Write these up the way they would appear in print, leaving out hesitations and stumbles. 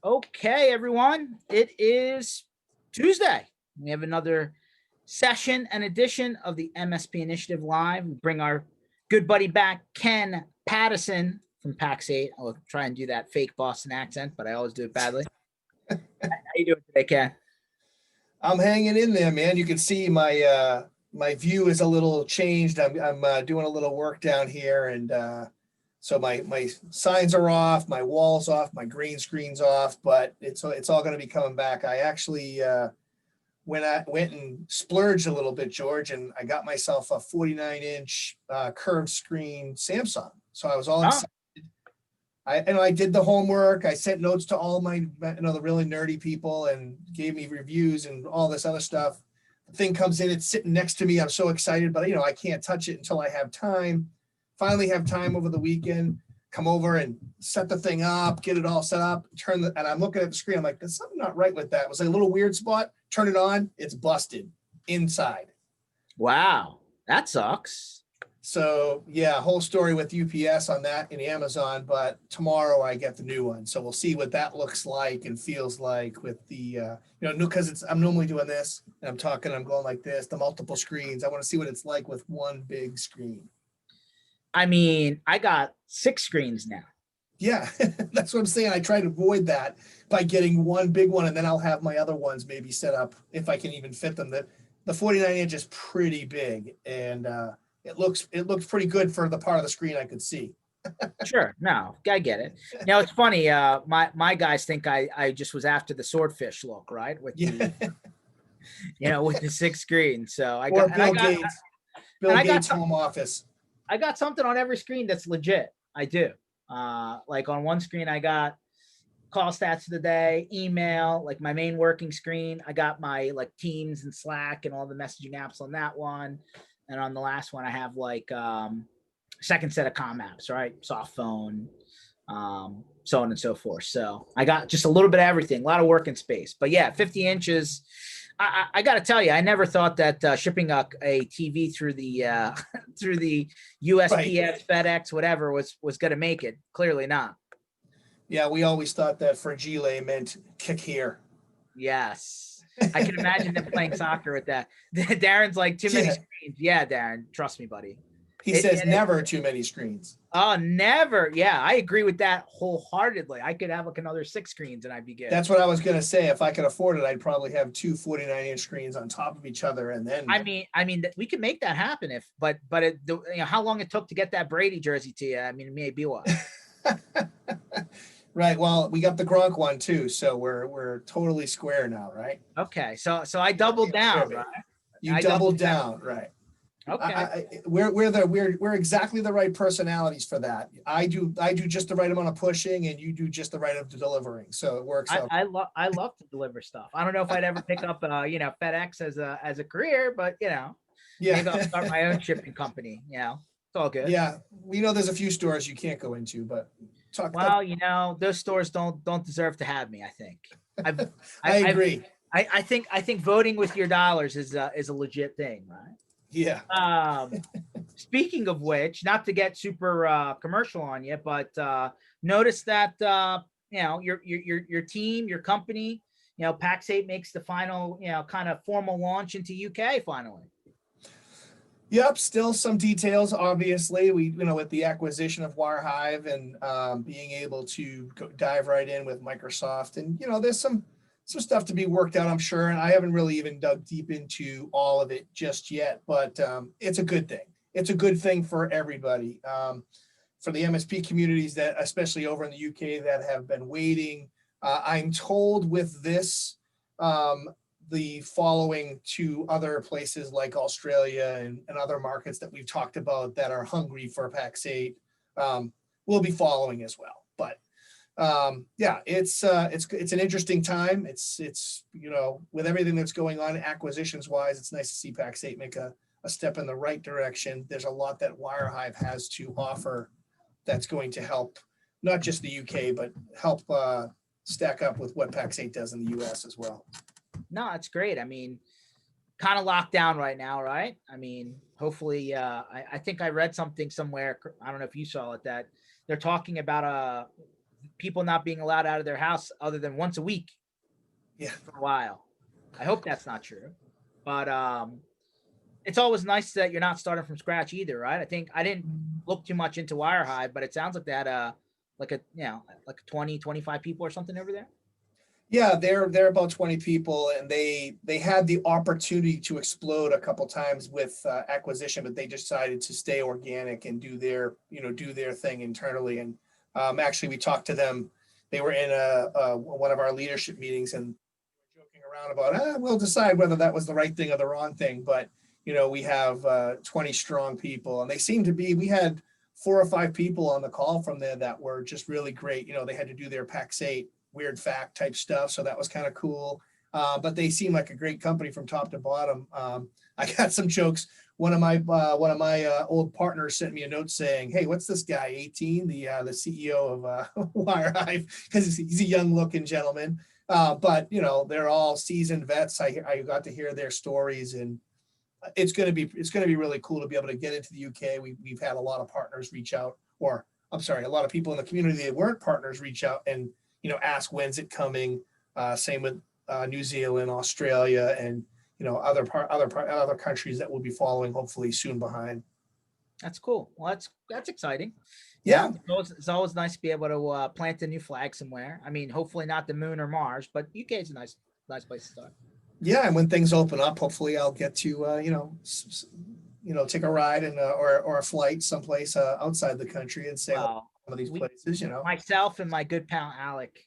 Okay, everyone, it is Tuesday. We have another session and edition of the MSP Initiative Live. We bring our good buddy back, Ken Patterson from PAX8. I'll try and do that fake Boston accent, but I always do it badly. How you doing today, Ken? I'm hanging in there, man. You can see my my view is a little changed. I'm doing a little work down here, and so my signs are off, my walls off, my green screen's off, but it's all going to be coming back. I actually went and splurged a little bit, George, and I got myself a 49-inch curved screen Samsung. So I was all excited. I did the homework. I sent notes to all my, the really nerdy people, and gave me reviews and all this other stuff. The thing comes in, it's sitting next to me. I'm so excited, but I can't touch it until I have time. Finally have time over the weekend, come over and set the thing up, get it all set up, and I'm looking at the screen. I'm like, there's something not right with that. It was like a little weird spot. Turn it on. It's busted inside. Wow, that sucks. So yeah, whole story with UPS on that in Amazon, but tomorrow I get the new one. So we'll see what that looks like and feels like with the, because I'm normally doing this and I'm going like this, the multiple screens. I want to see what it's like with one big screen. I mean, I got 6 screens now. Yeah, that's what I'm saying. I try to avoid that by getting one big one, and then I'll have my other ones maybe set up if I can even fit them. The 49-inch is pretty big, and it looks pretty good for the part of the screen I could see. Sure, no, I get it. Now it's funny. My guys think I just was after the swordfish look, right? With the, with the 6 screens. So I got Bill Gates home office. I got something on every screen that's legit. I do. Like on one screen, I got call stats of the day, email, like my main working screen. I got my like Teams and Slack and all the messaging apps on that one. And on the last one, I have like second set of comm apps, right? Soft phone, so on and so forth. So I got just a little bit of everything, a lot of working space. But yeah, 50 inches. I got to tell you, I never thought that shipping a TV through the through the USPS, right, FedEx, whatever was going to make it. Clearly not. Yeah, we always thought that fragile meant kick here. Yes, I can imagine them playing soccer with that. Darren's like, too many screens. Yeah, Darren, trust me, buddy. He says never too many screens. Oh, never. Yeah, I agree with that wholeheartedly. I could have like another 6 screens and I'd be good. That's what I was going to say. If I could afford it, I'd probably have 2 49-inch screens on top of each other. And then I mean, we could make that happen but how long it took to get that Brady jersey to you. I mean, it may be what. Right. Well, we got the Gronk one too. So we're totally square now. Right. Okay. So I doubled down, right? You doubled down. Right. Okay. We're exactly the right personalities for that. I do just the right amount of pushing, and you do just the right amount of delivering. So it works out. I love to deliver stuff. I don't know if I'd ever pick up FedEx as a career, but yeah, maybe I'll start my own shipping company. It's all good. Yeah, we know there's a few stores you can't go into, but those stores don't deserve to have me. I think. I agree. I think voting with your dollars is a legit thing, right? Yeah. Speaking of which, not to get super commercial on you, but notice that your team, your company, PAX8 makes the final kind of formal launch into UK finally. Yep, still some details. Obviously, we with the acquisition of WireHive and being able to dive right in with Microsoft, and there's some stuff to be worked out, I'm sure. And I haven't really even dug deep into all of it just yet, but it's a good thing. It's a good thing for everybody, for the MSP communities that, especially over in the UK, that have been waiting. I'm told with this, the following to other places like Australia and other markets that we've talked about that are hungry for PAX8 will be following as well. But yeah, it's an interesting time. It's with everything that's going on acquisitions wise, it's nice to see PAX8 make a step in the right direction. There's a lot that WireHive has to offer that's going to help not just the UK, but help stack up with what PAX8 does in the US as well. No, it's great. I mean, kind of locked down right now, right? I mean, hopefully, I think I read something somewhere. I don't know if you saw it, that they're talking about people not being allowed out of their house other than once a week Yeah. for a while. I hope that's not true, but it's always nice that you're not starting from scratch either, right? I think I didn't look too much into Wirehive, but it sounds like they had like a, you know, like 20, 25 people or something over there. Yeah, they're about 20 people, and they had the opportunity to explode a couple times with acquisition, but they decided to stay organic and do their thing internally. And actually, we talked to them. They were in one of our leadership meetings, and joking around about, we'll decide whether that was the right thing or the wrong thing. But we have 20 strong people, and they seem to be. We had 4 or 5 people on the call from there that were just really great. They had to do their PAX8 weird fact type stuff, so that was kind of cool. But they seem like a great company from top to bottom. I got some jokes. One of my old partners sent me a note saying, "Hey, what's this guy 18, the CEO of Wirehive?" Because he's a young looking gentleman. But they're all seasoned vets. I got to hear their stories, and it's going to be really cool to be able to get into the UK. We've had a lot of partners reach out, or I'm sorry, a lot of people in the community that weren't partners reach out and ask when's it coming. Same with New Zealand, Australia, and other countries that will be following hopefully soon behind. That's cool. Well, that's exciting. Yeah. It's always nice to be able to plant a new flag somewhere. I mean, hopefully not the moon or Mars, but UK is a nice place to start. Yeah, and when things open up, hopefully I'll get to take a ride and or a flight someplace outside the country and say some of these places. Myself and my good pal Alec.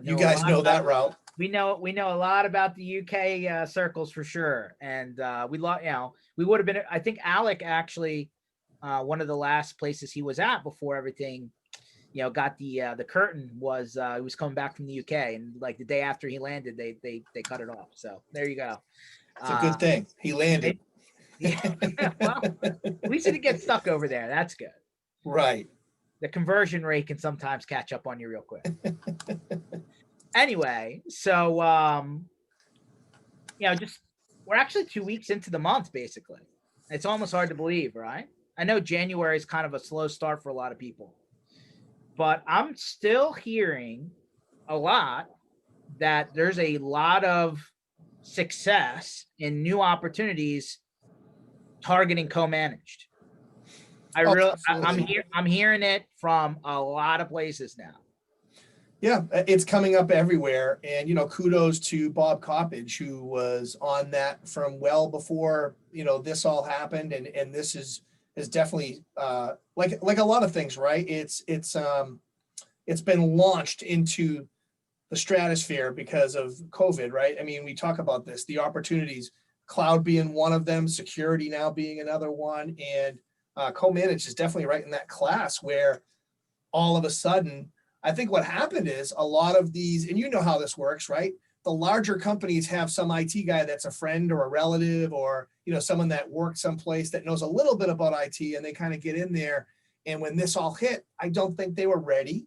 You guys know that route. We know a lot about the UK circles for sure, and we would have been. I think Alec actually, one of the last places he was at before everything, got the curtain was he was coming back from the UK, and like the day after he landed, they cut it off. So there you go. It's a good thing he landed. Well, at least he didn't get stuck over there. That's good. Right. The conversion rate can sometimes catch up on you real quick. Anyway, so just we're actually 2 weeks into the month, basically. It's almost hard to believe, right? I know January is kind of a slow start for a lot of people, but I'm still hearing a lot that there's a lot of success in new opportunities targeting co-managed. I'm hearing it from a lot of places now. Yeah, it's coming up everywhere. And, kudos to Bob Coppage, who was on that from well before, this all happened. And this is definitely like a lot of things, right? It's been launched into the stratosphere because of COVID, right? I mean, we talk about this, the opportunities, cloud being one of them, security now being another one. And co-managed is definitely right in that class where all of a sudden, I think what happened is a lot of these, and how this works, right? The larger companies have some IT guy that's a friend or a relative or, someone that worked someplace that knows a little bit about IT, and they kind of get in there. And when this all hit, I don't think they were ready.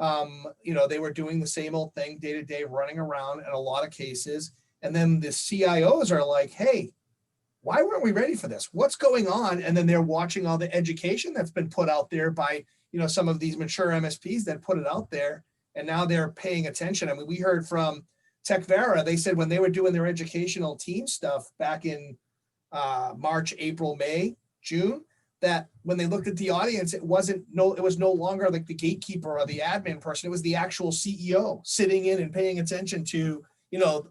They were doing the same old thing day to day, running around in a lot of cases. And then the CIOs are like, hey, why weren't we ready for this? What's going on? And then they're watching all the education that's been put out there by some of these mature MSPs that put it out there, and now they're paying attention. I mean, we heard from TechVera, they said when they were doing their educational team stuff back in March, April, May, June, that when they looked at the audience, it was no longer like the gatekeeper or the admin person. It was the actual CEO sitting in and paying attention to,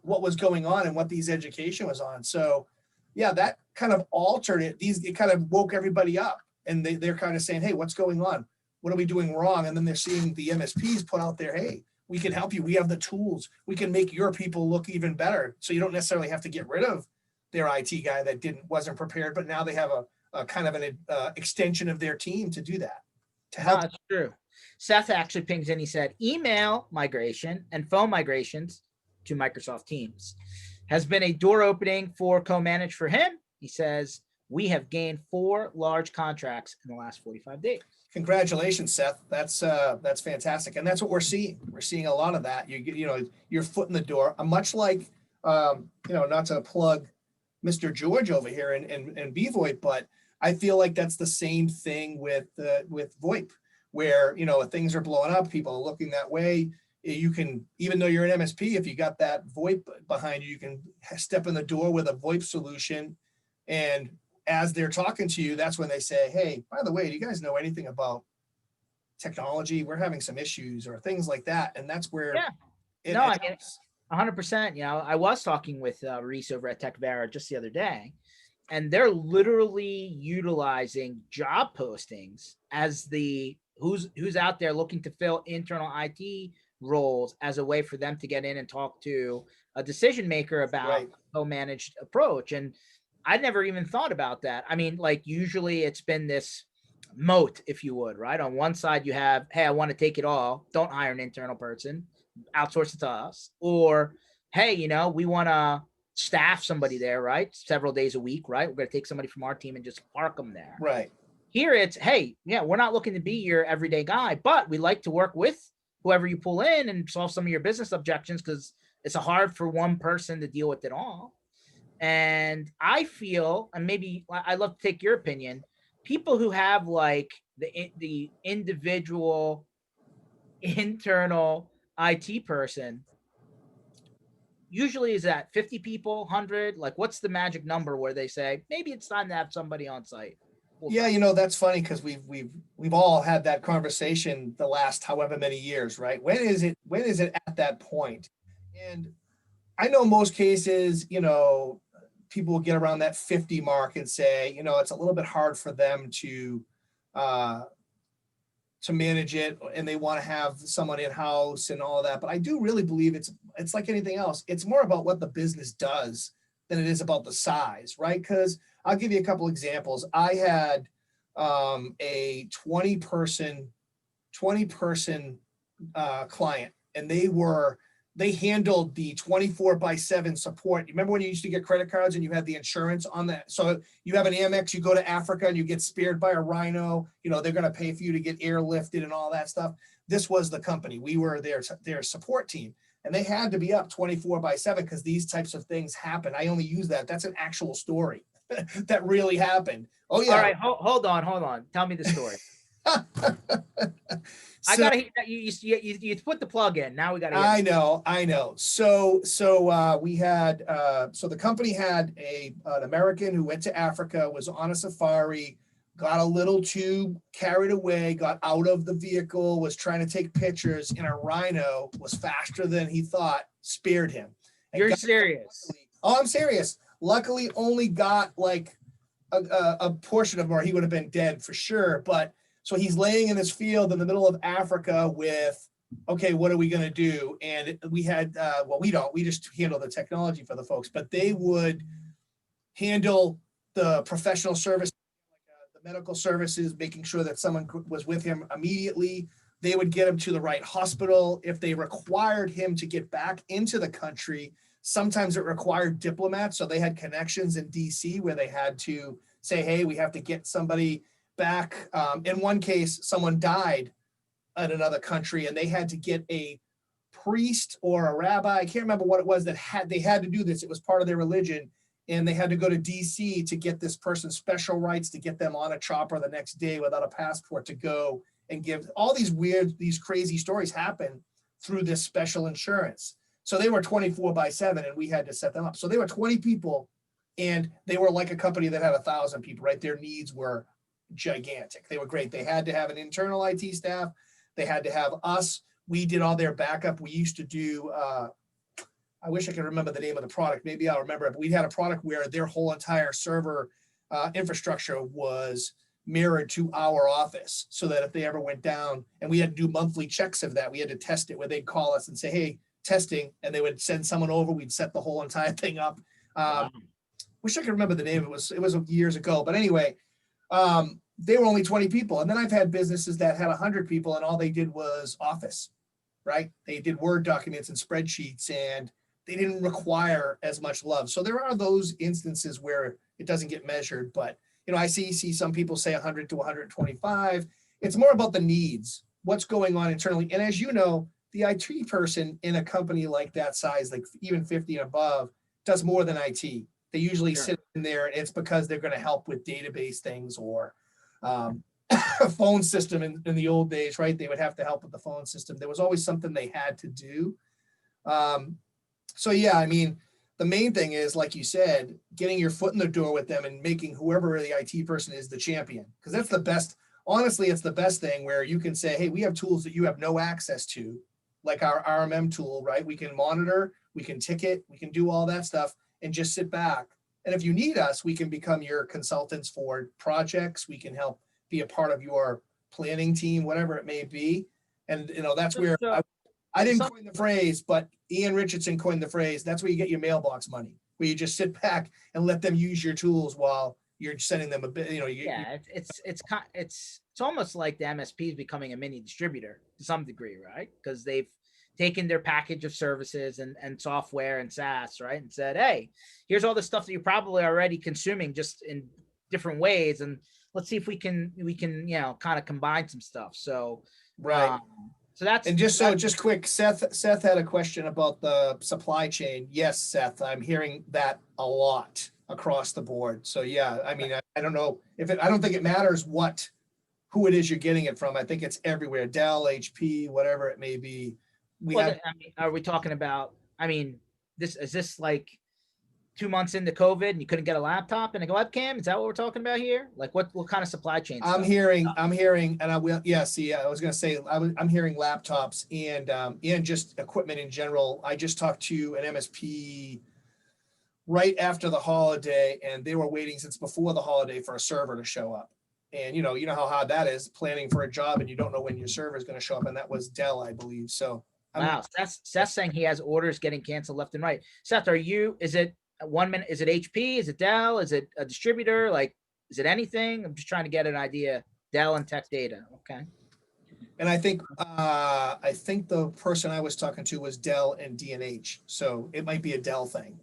what was going on and what these education was on. So yeah, that kind of altered it. It kind of woke everybody up, and they're kind of saying, hey, what's going on? What are we doing wrong? And then they're seeing the MSPs put out there, hey, we can help you. We have the tools. We can make your people look even better. So you don't necessarily have to get rid of their IT guy that wasn't prepared, but now they have a kind of an extension of their team to do that, to help. That's true. Seth actually pings in. He said, email migration and phone migrations to Microsoft Teams has been a door opening for co-manage for him. He says, we have gained 4 large contracts in the last 45 days. Congratulations, Seth. That's fantastic. And that's what we're seeing. We're seeing a lot of that. Your foot in the door, much like, not to plug Mr. George over here and VoIP, but I feel like that's the same thing with VoIP, where, you know, things are blowing up, people are looking that way. You can, even though you're an MSP, if you got that VoIP behind you, you can step in the door with a VoIP solution. And as they're talking to you, that's when they say, hey, by the way, do you guys know anything about technology? We're having some issues or things like that. And that's where Yeah. it No, I mean, helps. 100%. You know, I was talking with Reese over at TechVera just the other day, and they're literally utilizing job postings as the who's out there looking to fill internal IT roles as a way for them to get in and talk to a decision maker about Right. a co-managed approach. And I never even thought about that. I mean, like usually it's been this moat, if you would, right? On one side you have, hey, I want to take it all, don't hire an internal person, outsource it to us. Or, hey, you know, we want to staff somebody there, right? Several days a week, right? We're going to take somebody from our team and just park them there. Right. Here it's, hey, yeah, we're not looking to be your everyday guy, but we like to work with whoever you pull in and solve some of your business objections, because it's hard for one person to deal with it all. And I feel, and maybe I'd love to take your opinion, people who have like the individual internal IT person, usually is that 50 people, 100? Like, what's the magic number where they say maybe it's time to have somebody on site? Yeah, you know, that's funny because we've all had that conversation the last however many years, right? When is it at that point? And I know most cases, you know, people will get around that 50 mark and say, you know, it's a little bit hard for them uh to manage it, and they want to have someone in-house and all of that. But I do really believe it's like anything else. It's more about what the business does than it is about the size, right? Because I'll give you a couple examples. I had a 20 person client, and they handled the 24/7 support. You remember when you used to get credit cards and you had the insurance on that? So you have an Amex, you go to Africa and you get speared by a rhino, you know, they're going to pay for you to get airlifted and all that stuff. This was the company. We were their support team, and they had to be up 24/7 because these types of things happen. I only use that. That's an actual story that really happened. Oh yeah. All right, hold on. Tell me the story. So, I gotta you put the plug in. Now we gotta. I know. So we had so the company had an American who went to Africa, was on a safari, got a little too carried away, got out of the vehicle, was trying to take pictures, and a rhino was faster than he thought, speared him. You're serious? Oh, I'm serious. Luckily, only got like a portion of him, or he would have been dead for sure. But so he's laying in this field in the middle of Africa with, okay, what are we going to do? And we had, we just handle the technology for the folks, but they would handle the professional service, the medical services, making sure that someone was with him immediately. They would get him to the right hospital. If they required him to get back into the country, sometimes it required diplomats. So they had connections in DC where they had to say, hey, we have to get somebody back. In one case, someone died in another country and they had to get a priest or a rabbi. I can't remember what it was that they had to do this. It was part of their religion. And they had to go to DC to get this person special rights to get them on a chopper the next day without a passport to go and give. All these crazy stories happen through this special insurance. So they were 24/7 and we had to set them up. So they were 20 people and they were like a company that had 1,000 people, right? Their needs were gigantic. They were great. They had to have an internal IT staff. They had to have us. We did all their backup. We used to do, I wish I could remember the name of the product. Maybe I'll remember it. But we had a product where their whole entire server infrastructure was mirrored to our office so that if they ever went down, and we had to do monthly checks of that, we had to test it where they'd call us and say, hey, testing, and they would send someone over. We'd set the whole entire thing up. Wow. Wish I could remember the name. It was years ago. But anyway, they were only 20 people. And then I've had businesses that had 100 people and all they did was Office, right? They did Word documents and spreadsheets and they didn't require as much love. So there are those instances where it doesn't get measured. But, you know, I see some people say 100 to 125. It's more about the needs, what's going on internally. And as you know, the IT person in a company like that size, like even 50 and above, does more than IT. They usually sit in there, and it's because they're going to help with database things or phone system in the old days, right? They would have to help with the phone system. There was always something they had to do. So yeah, I mean, the main thing is, like you said, getting your foot in the door with them and making whoever the IT person is the champion. Because that's the best, honestly, it's the best thing where you can say, hey, we have tools that you have no access to, like our RMM tool, right? We can monitor, we can ticket, we can do all that stuff and just sit back. And if you need us, we can become your consultants for projects. We can help be a part of your planning team, whatever it may be. And, that's where So, I didn't some, coin the phrase, but Ian Richardson coined the phrase. That's where you get your mailbox money, where you just sit back and let them use your tools while you're sending them a bit, yeah, it's almost like the MSP is becoming a mini distributor to some degree, right? Because they've taken their package of services and software and SaaS, right, and said, hey, here's all the stuff that you're probably already consuming just in different ways, and let's see if we can kind of combine some stuff. So right. So that's And just quick, Seth had a question about the supply chain. Yes, Seth, I'm hearing that a lot across the board. So yeah, I mean, I don't know I don't think it matters who it is you're getting it from. I think it's everywhere, Dell, HP, whatever it may be. Are we talking about, this like 2 months into COVID and you couldn't get a laptop and a webcam? Is that what we're talking about here? Like what kind of supply chain I'm stuff? hearing, and I will, yeah, see, I was going to say, I'm hearing laptops and just equipment in general. I just talked to an MSP right after the holiday, and they were waiting since before the holiday for a server to show up. And you know how hard that is, planning for a job and you don't know when your server is going to show up. And that was Dell, I believe. So Wow, Seth's saying he has orders getting canceled left and right. Seth, is it 1 minute? Is it HP? Is it Dell? Is it a distributor? Like, is it anything? I'm just trying to get an idea. Dell and Tech Data. Okay. And I think the person I was talking to was Dell and D&H. So it might be a Dell thing.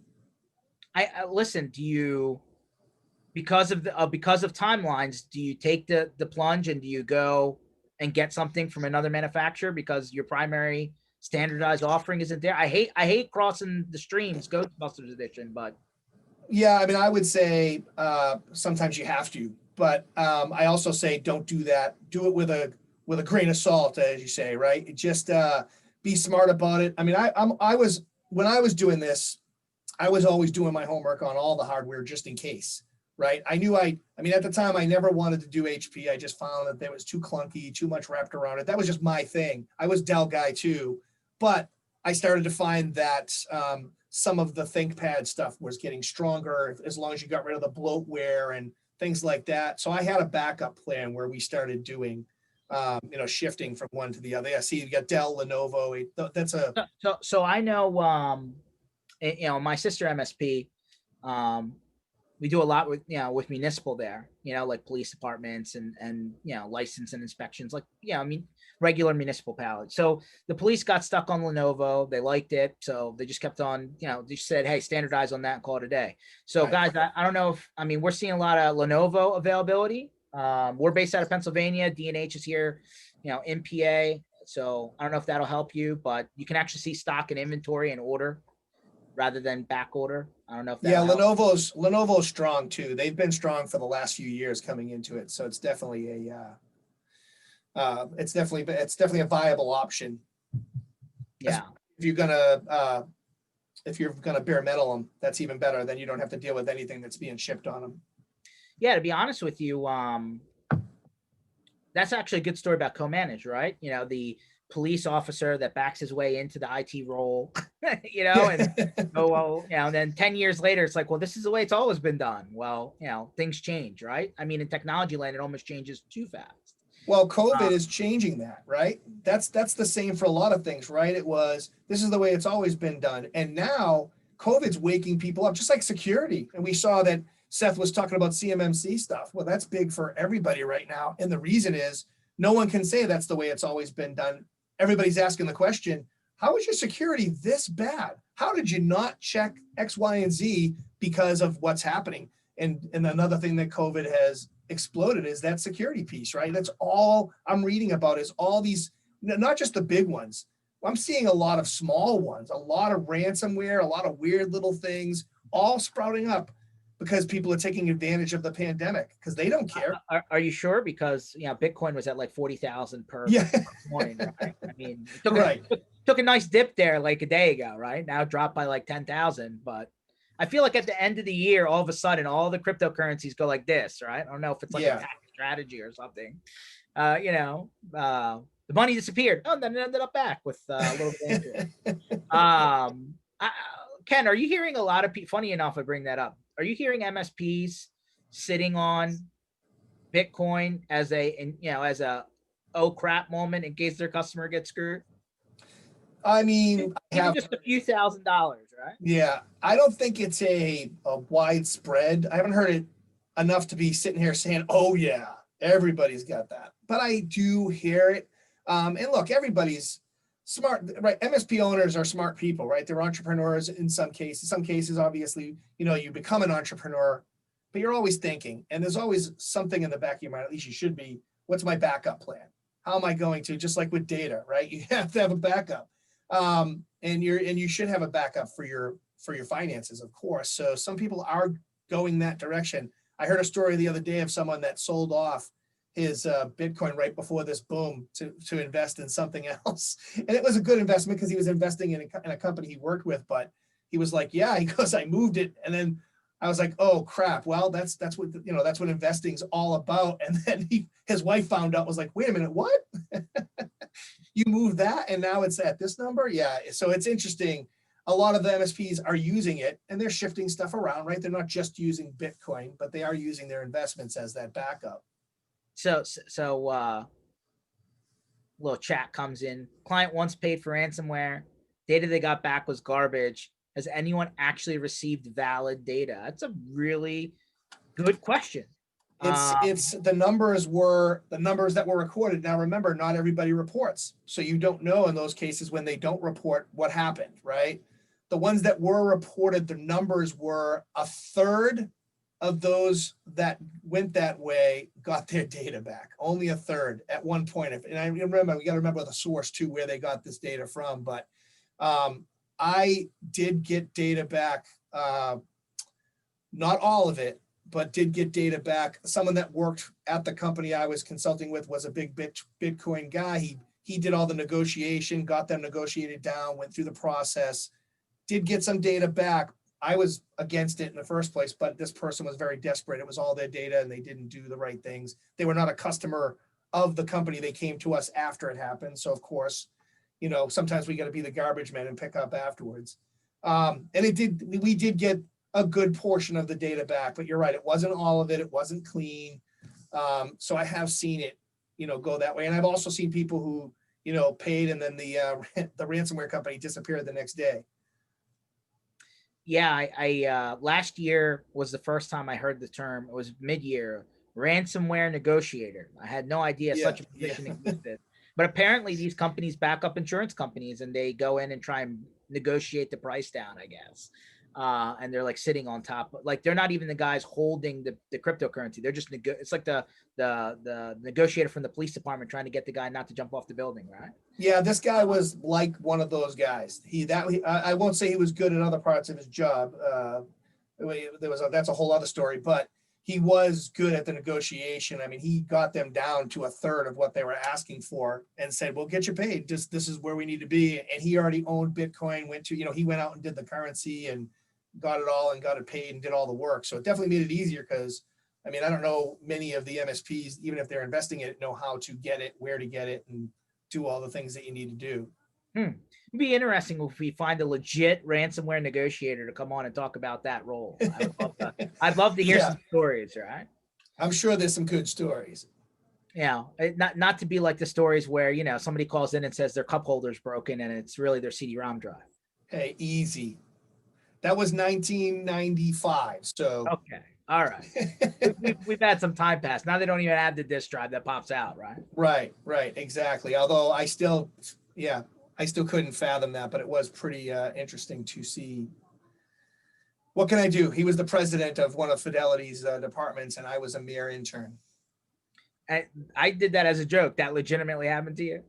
I listen, do you, because of timelines, do you take the plunge and do you go and get something from another manufacturer because your primary standardized offering isn't there? I hate crossing the streams, Ghostbusters edition, but yeah, I mean, I would say sometimes you have to, but I also say don't do that. Do it with a grain of salt, as you say, right? Just be smart about it. I mean, when I was doing this, I was always doing my homework on all the hardware just in case, right? I knew I mean, at the time, I never wanted to do HP. I just found that there was too clunky, too much wrapped around it. That was just my thing. I was Dell guy too, but I started to find that some of the ThinkPad stuff was getting stronger as long as you got rid of the bloatware and things like that. So I had a backup plan where we started doing, shifting from one to the other. I see you got Dell, Lenovo. That's a so I know, my sister MSP, we do a lot with municipal there, like police departments and license and inspections, like, regular municipal pallets. So the police got stuck on Lenovo. They liked it. So they just kept on, they just said, hey, standardize on that and call it a day. So right. guys, I don't know if, we're seeing a lot of Lenovo availability. We're based out of Pennsylvania. D&H is here, in PA. So I don't know if that'll help you, but you can actually see stock and inventory and order rather than back order. I don't know if that. Yeah, Lenovo's strong too. They've been strong for the last few years coming into it. So it's definitely it's definitely a viable option. Yeah. If you're gonna bare metal them, that's even better. Then you don't have to deal with anything that's being shipped on them. Yeah, to be honest with you, that's actually a good story about co-manage, right? The police officer that backs his way into the IT role, and then 10 years later, it's like, well, this is the way it's always been done. Well, things change, right? I mean, in technology land, it almost changes too fast. Well, COVID is changing that, right? That's the same for a lot of things, right? This is the way it's always been done. And now COVID's waking people up, just like security. And we saw that Seth was talking about CMMC stuff. Well, that's big for everybody right now. And the reason is no one can say that's the way it's always been done. Everybody's asking the question, how is your security this bad? How did you not check X, Y, and Z because of what's happening? And another thing that COVID has exploded is that security piece, right? That's all I'm reading about is all these, not just the big ones. I'm seeing a lot of small ones, a lot of ransomware, a lot of weird little things all sprouting up. because people are taking advantage of the pandemic because they don't care. Are you sure? Because Bitcoin was at like 40,000 per Yeah, coin, right? I mean, it right. took a nice dip there like a day ago, right? Now it dropped by like 10,000, but I feel like at the end of the year, all of a sudden, all the cryptocurrencies go like this, right? I don't know if it's like a Yeah. tax strategy or something. The money disappeared. Oh, then it ended up back with a little bit of interest. Ken, are you hearing a lot of people? Funny enough, I bring that up. Are you hearing MSPs sitting on Bitcoin as a oh crap moment in case their customer gets screwed? I mean, Even just a few $1,000s, right? Yeah, I don't think it's a widespread. I haven't heard it enough to be sitting here saying, "Oh yeah, everybody's got that." But I do hear it. And look, everybody's smart, right? MSP owners are smart people, right? They're entrepreneurs in some cases. Some cases, obviously, you become an entrepreneur, but you're always thinking, and there's always something in the back of your mind. At least you should be. What's my backup plan? How am I going to? Just like with data, right? You have to have a backup. And you should have a backup for your finances, of course. So some people are going that direction. I heard a story the other day of someone that sold off his Bitcoin right before this boom to invest in something else, and it was a good investment because he was investing in a company he worked with. But he was like, "Yeah," he goes, "I moved it," and then I was like, "Oh crap! Well, that's what that's what investing's all about." And then his wife found out, was like, "Wait a minute, what?" You move that and now it's at this number. Yeah. So it's interesting. A lot of the MSPs are using it and they're shifting stuff around, right? They're not just using Bitcoin, but they are using their investments as that backup. So little chat comes in. Client once paid for ransomware. Data they got back was garbage. Has anyone actually received valid data? That's a really good question. It's the numbers that were recorded. Now remember, not everybody reports, so you don't know in those cases when they don't report what happened, right? The ones that were reported, the numbers were a third of those that went that way got their data back. Only a third at one point. And I remember, we got to remember the source too, where they got this data from. But I did get data back, not all of it, but did get data back. Someone that worked at the company I was consulting with was a big Bitcoin guy. He did all the negotiation, got them negotiated down, went through the process, did get some data back. I was against it in the first place, but this person was very desperate. It was all their data and they didn't do the right things. They were not a customer of the company. They came to us after it happened. So of course, sometimes we got to be the garbage man and pick up afterwards. And we did get a good portion of the data back, but you're right. It wasn't all of it. It wasn't clean. So I have seen it, go that way. And I've also seen people who, paid and then the ransomware company disappeared the next day. Yeah, I last year was the first time I heard the term. It was mid-year, ransomware negotiator. I had no idea such a position existed. But apparently these companies back up insurance companies and they go in and try and negotiate the price down, I guess. And they're like sitting on top, like they're not even the guys holding the cryptocurrency. They're just it's like the negotiator from the police department trying to get the guy not to jump off the building, right? Yeah, this guy was like one of those guys. I won't say he was good at other parts of his job. That's a whole other story, but he was good at the negotiation. I mean, he got them down to a third of what they were asking for and said, "We'll get you paid. This is where we need to be." And he already owned Bitcoin. He went out and did the currency and got it all and got it paid and did all the work. So it definitely made it easier because, I mean, I don't know many of the MSPs, even if they're investing in it, know how to get it, where to get it, and do all the things that you need to do. It'd be interesting if we find a legit ransomware negotiator to come on and talk about that role. I'd love to hear some stories, right? I'm sure there's some good stories. Yeah, not to be like the stories where somebody calls in and says their cup holder's broken and it's really their CD-ROM drive. Hey, easy. That was 1995. So okay, all right. we've had some time pass. Now they don't even have the disk drive that pops out, right? Right, exactly. Although I still couldn't fathom that, but it was pretty interesting to see. What can I do? He was the president of one of Fidelity's departments, and I was a mere intern. I did that as a joke. That legitimately happened to you?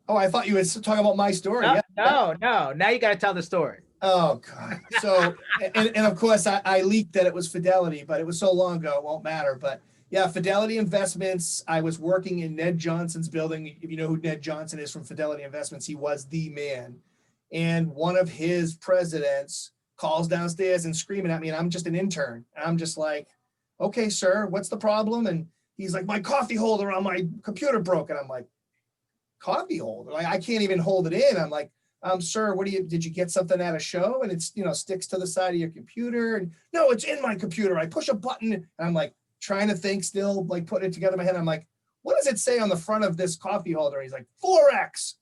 Oh, I thought you were talking about my story. No, Yeah. no, no. Now you got to tell the story. Oh God. So, and of course I leaked that it was Fidelity, but it was so long ago, it won't matter. But yeah, Fidelity Investments. I was working in Ned Johnson's building. If you know who Ned Johnson is from Fidelity Investments, he was the man. And one of his presidents calls downstairs and screaming at me, and I'm just an intern. And I'm just like, okay, sir, what's the problem? And he's like, my coffee holder on my computer broke. And I'm like, coffee holder? Like, I can't even hold it in. I'm like, sir, did you get something at a show and it's, sticks to the side of your computer? And no, it's in my computer. I push a button and I'm like trying to think still, like putting it together in my head. I'm like, what does it say on the front of this coffee holder? He's like, Forex.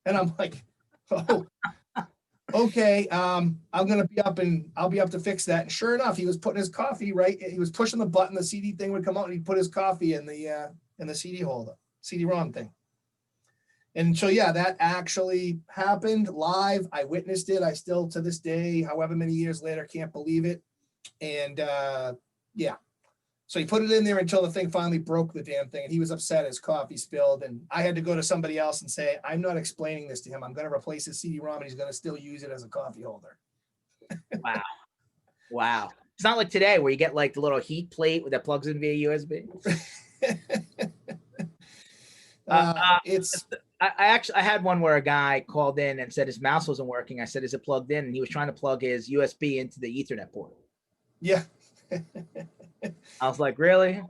And I'm like, oh, okay. I'm going to be up and I'll be up to fix that. And sure enough, he was putting his coffee right. He was pushing the button. The CD thing would come out and he'd put his coffee in the CD holder, CD-ROM thing. And so, yeah, that actually happened live. I witnessed it. I still, to this day, however many years later, can't believe it. And yeah, so he put it in there until the thing finally broke the damn thing. And he was upset his coffee spilled. And I had to go to somebody else and say, I'm not explaining this to him. I'm going to replace his CD-ROM and he's going to still use it as a coffee holder. Wow. Wow. It's not like today where you get like the little heat plate that plugs in via USB. It's I had one where a guy called in and said his mouse wasn't working. I said, is it plugged in? And he was trying to plug his USB into the Ethernet port. Yeah. I was like, really?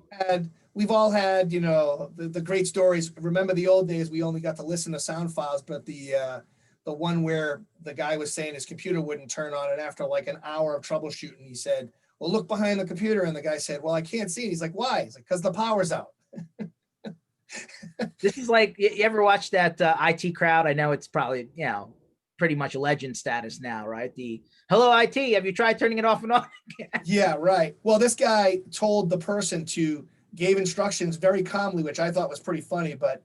We've all had, the great stories. Remember the old days, we only got to listen to sound files, but the one where the guy was saying his computer wouldn't turn on, and after like an hour of troubleshooting, he said, well, look behind the computer. And the guy said, well, I can't see it. He's like, why? He's like, because the power's out. This is like, you ever watch that IT Crowd? I know it's probably, pretty much a legend status now, right? The hello IT, have you tried turning it off and on? Yeah, right. Well, this guy told the person gave instructions very calmly, which I thought was pretty funny, but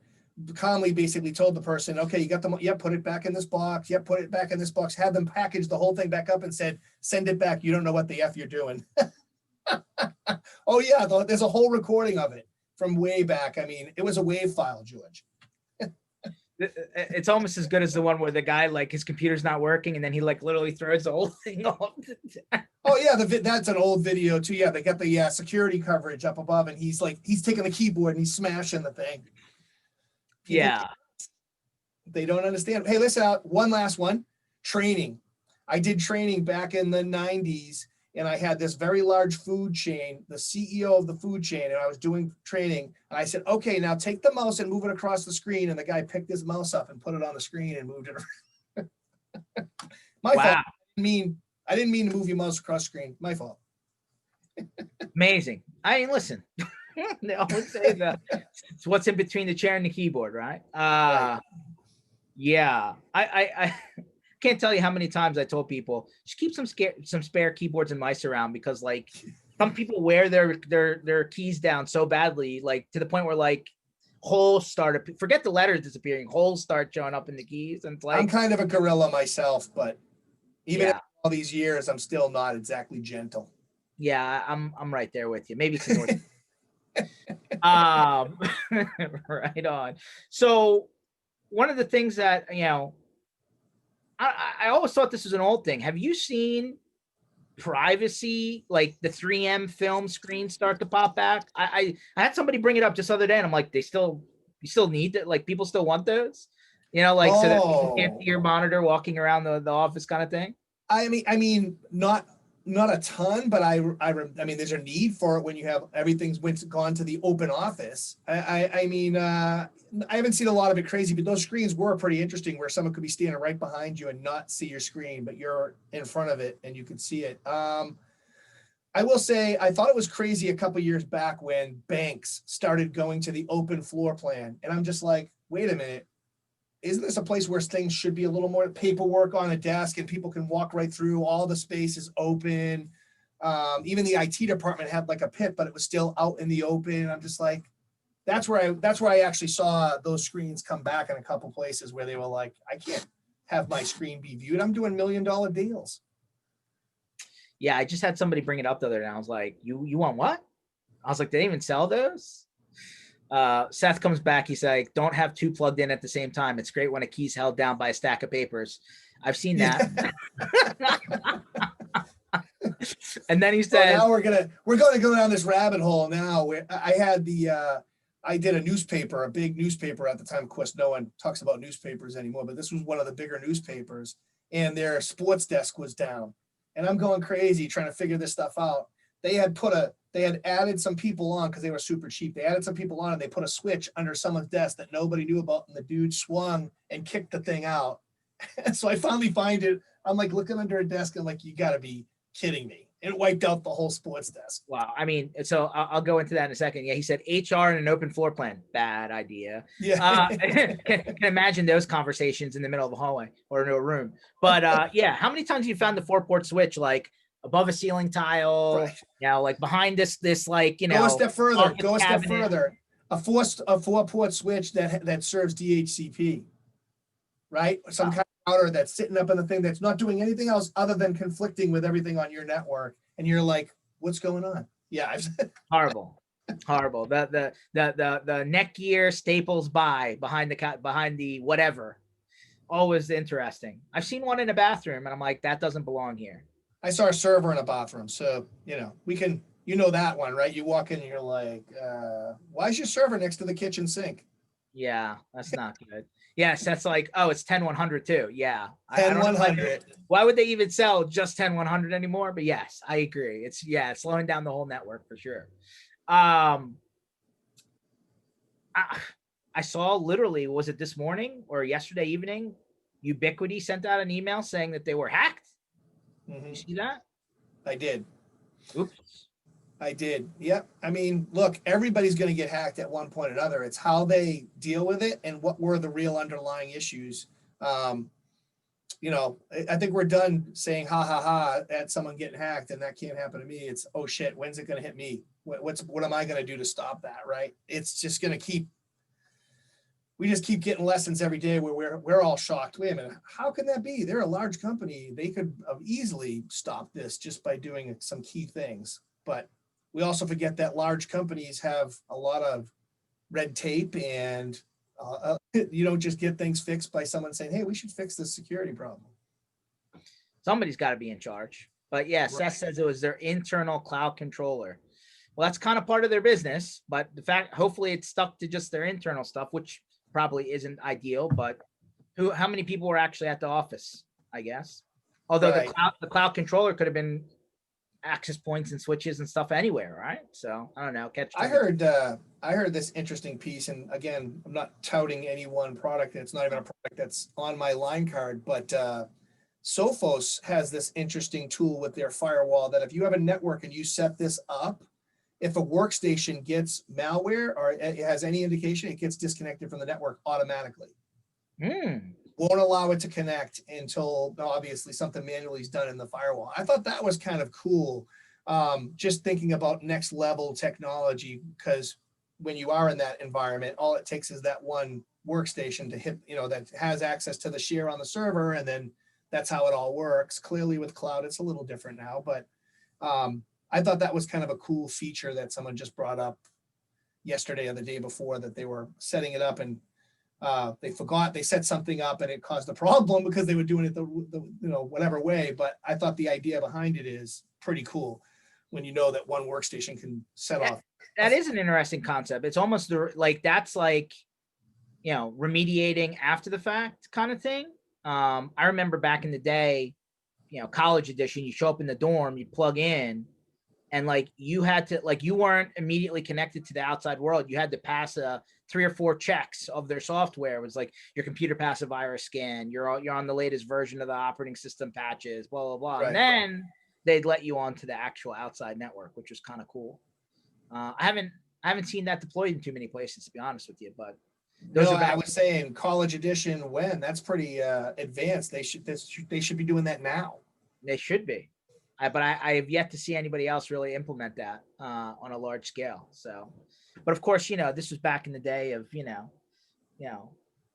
calmly basically told the person, okay, you got them. Yep, put it back in this box. Yep, put it back in this box. Have them package the whole thing back up and said, send it back. You don't know what the F you're doing. Oh yeah, there's a whole recording of it from way back. I mean, it was a WAV file, George. It's almost as good as the one where the guy, like, his computer's not working and then he like literally throws the whole thing off. Oh yeah, that's an old video too. Yeah, they got the security coverage up above and he's taking the keyboard and he's smashing the thing. Yeah. They don't understand. Hey, listen out. One last one. Training. I did training back in the 90s and I had this very large food chain, the CEO of the food chain, and I was doing training. And I said, okay, now take the mouse and move it across the screen. And the guy picked his mouse up and put it on the screen and moved it around. My fault. I didn't mean to move your mouse across the screen. My fault. Amazing. I mean, listen, they always say that it's what's in between the chair and the keyboard, right? Right. Yeah. I can't tell you how many times I told people just keep some spare keyboards and mice around, because like some people wear their keys down so badly, like to the point where like holes start, forget the letters disappearing, holes start showing up in the keys. And it's like, I'm kind of a gorilla myself, but even after all these years, I'm still not exactly gentle. Yeah, I'm right there with you. Maybe it's right on. So one of the things that, I always thought this was an old thing. Have you seen privacy, like the 3M film screen start to pop back? I had somebody bring it up just the other day and I'm like, you still need that? Like people still want those, so that people can't see your monitor walking around the office kind of thing. I mean, not a ton, but I mean, there's a need for it when you have everything's gone to the open office. I mean, I haven't seen a lot of it crazy, but those screens were pretty interesting where someone could be standing right behind you and not see your screen, but you're in front of it and you can see it. I will say, I thought it was crazy a couple years back when banks started going to the open floor plan. And I'm just like, wait a minute. Isn't this a place where things should be a little more paperwork on a desk and people can walk right through? All the space is open. Even the IT department had like a pit, but it was still out in the open. I'm just like, that's where I actually saw those screens come back in a couple places where they were like, I can't have my screen be viewed. I'm doing $1 million deals. Yeah, I just had somebody bring it up the other day. And I was like, you want what? I was like, they even sell those? Seth comes back. He's like, don't have two plugged in at the same time. It's great when a key's held down by a stack of papers. I've seen that. And then he says, now we're gonna go down this rabbit hole now. Where I had I did a newspaper, a big newspaper at the time. Of course, no one talks about newspapers anymore, but this was one of the bigger newspapers, and their sports desk was down. And I'm going crazy trying to figure this stuff out. They had added some people on because they were super cheap. They added some people on and they put a switch under someone's desk that nobody knew about, and the dude swung and kicked the thing out. And so I finally find it. I'm like looking under a desk and like, you gotta be kidding me. It wiped out the whole sports desk. wow. I mean, so I'll go into that in a second. Yeah, he said HR and an open floor plan. Bad idea. Yeah. Can imagine those conversations in the middle of a hallway or in a room. But yeah, how many times have you found the 4-port switch like above a ceiling tile, Right. you know, like behind this like, you know, Go a step further. office Go a step cabinet? further. A 4-port switch that serves DHCP, right? Some kind of router that's sitting up in the thing that's not doing anything else other than conflicting with everything on your network, and you're like, what's going on? Yeah. Horrible. Horrible. The Netgear staples behind the whatever. Always interesting. I've seen one in a bathroom and I'm like, that doesn't belong here. I saw a server in a bathroom, so we can, that one, right? You walk in and you're like, why is your server next to the kitchen sink? Yeah, that's not good. Yes, that's like, oh, it's 10-100 too. Yeah. I don't know 100. why would they even sell just 10-100 anymore? But yes, I agree. It's slowing down the whole network for sure. I saw literally, was it this morning or yesterday evening? Ubiquity sent out an email saying that they were hacked. Mm-hmm. You see that? I did. Oops. I did. Yep. I mean, look, everybody's going to get hacked at one point or another. It's how they deal with it and what were the real underlying issues. I think we're done saying ha ha ha at someone getting hacked, and that can't happen to me. It's, oh shit, when's it going to hit me? What am I going to do to stop that? Right? It's just going to we just keep getting lessons every day where we're all shocked. Wait a minute, how can that be? They're a large company. They could have easily stopped this just by doing some key things. But we also forget that large companies have a lot of red tape, and you don't just get things fixed by someone saying, hey, we should fix this security problem. Somebody's got to be in charge. But yeah, right. Seth says it was their internal cloud controller. Well, that's kind of part of their business, but hopefully it's stuck to just their internal stuff, which probably isn't ideal, but how many people were actually at the office, I guess? Although right. the cloud controller could have been access points and switches and stuff anywhere, right? So I don't know. I heard this interesting piece, and again, I'm not touting any one product. It's not even a product that's on my line card, but Sophos has this interesting tool with their firewall that if you have a network and you set this up, if a workstation gets malware or it has any indication, it gets disconnected from the network automatically. Won't allow it to connect until obviously something manually is done in the firewall. I thought that was kind of cool. Just thinking about next level technology, because when you are in that environment, all it takes is that one workstation to hit, that has access to the share on the server, and then that's how it all works. Clearly with cloud, it's a little different now, but I thought that was kind of a cool feature that someone just brought up yesterday or the day before, that they were setting it up and they forgot they set something up and it caused a problem because they were doing it the whatever way. But I thought the idea behind it is pretty cool when you know that one workstation can set off. That is an interesting concept. It's almost like that's like, remediating after the fact kind of thing. I remember back in the day, college edition, you show up in the dorm, you plug in, and like you had to, like, you weren't immediately connected to the outside world. You had to pass 3 or 4 checks of their software. It was like your computer passed a virus scan. You're on the latest version of the operating system patches, blah, blah, blah. Right. And then they'd let you onto the actual outside network, which was kind of cool. I haven't seen that deployed in too many places, to be honest with you, but I was saying college edition, that's pretty advanced. They should be doing that now. They should be. But I have yet to see anybody else really implement that on a large scale. So, but of course, this was back in the day of,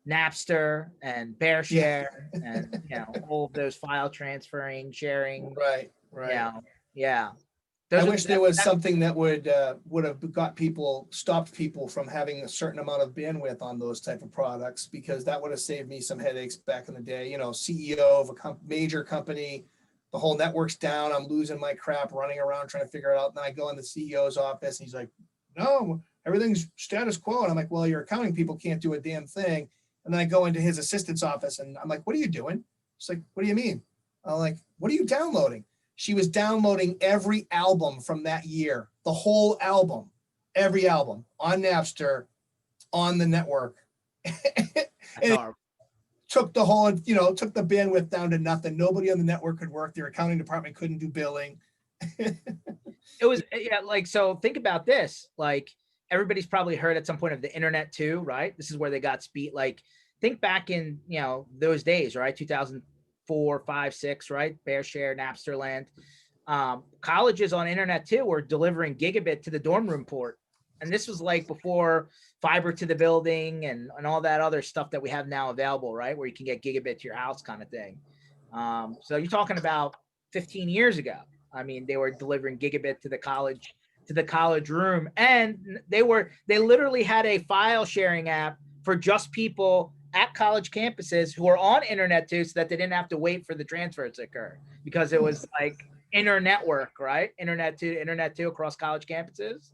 Napster and BearShare and, all of those file transferring, sharing. Right. Yeah. I wish there was something that would have stopped people from having a certain amount of bandwidth on those type of products, because that would have saved me some headaches back in the day. You know, CEO of a major company, the whole network's down. I'm losing my crap running around trying to figure it out. And then I go in the CEO's office and he's like, no, everything's status quo. And I'm like, well, your accounting people can't do a damn thing. And then I go into his assistant's office and I'm like, what are you doing? She's like, what do you mean? I'm like, what are you downloading? She was downloading every album from that year, the whole album, every album on Napster, on the network. And took the whole, took the bandwidth down to nothing. Nobody on the network could work. Their accounting department couldn't do billing. It was, yeah, like, so think about this. Like, everybody's probably heard at some point of the internet too, right? This is where they got speed. Like, think back in, those days, right? 2004, 5, 6, right? Bear share, Napster land. Colleges on internet too were delivering gigabit to the dorm room port. And this was like before fiber to the building and all that other stuff that we have now available, right? Where you can get gigabit to your house kind of thing. So you're talking about 15 years ago. I mean, they were delivering gigabit to the college room, and they literally had a file sharing app for just people at college campuses who are on internet too, so that they didn't have to wait for the transfer to occur, because it was like inter-network, right? Internet to across college campuses.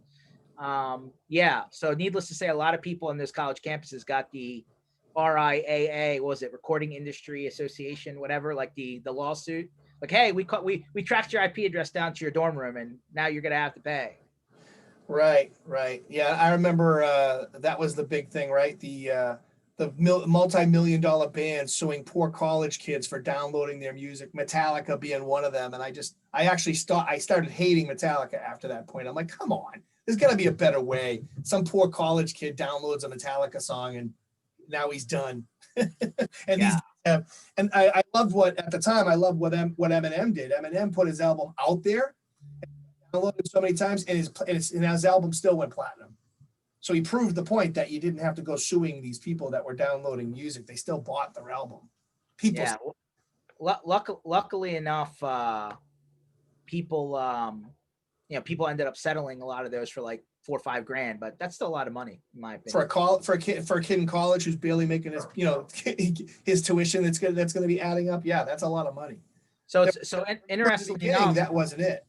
Yeah. So needless to say, a lot of people in those college campuses got the RIAA, what was it, Recording Industry Association, whatever, like the lawsuit. Like, hey, we tracked your IP address down to your dorm room, and now you're gonna have to pay. Right. Yeah, I remember that was the big thing, right? The multi-million-dollar bands suing poor college kids for downloading their music, Metallica being one of them. And I started hating Metallica after that point. I'm like, come on, there's got to be a better way. Some poor college kid downloads a Metallica song and now he's done. And yeah. And I loved what Eminem did. Eminem put his album out there, downloaded so many times, and his album still went platinum. So he proved the point that you didn't have to go suing these people that were downloading music. They still bought their album. Luckily enough, people ended up settling a lot of those for like $4 or $5 grand, but that's still a lot of money in my opinion. For a kid in college who's barely making his tuition that's going to be adding up. Yeah, that's a lot of money. So interestingly enough, that wasn't it.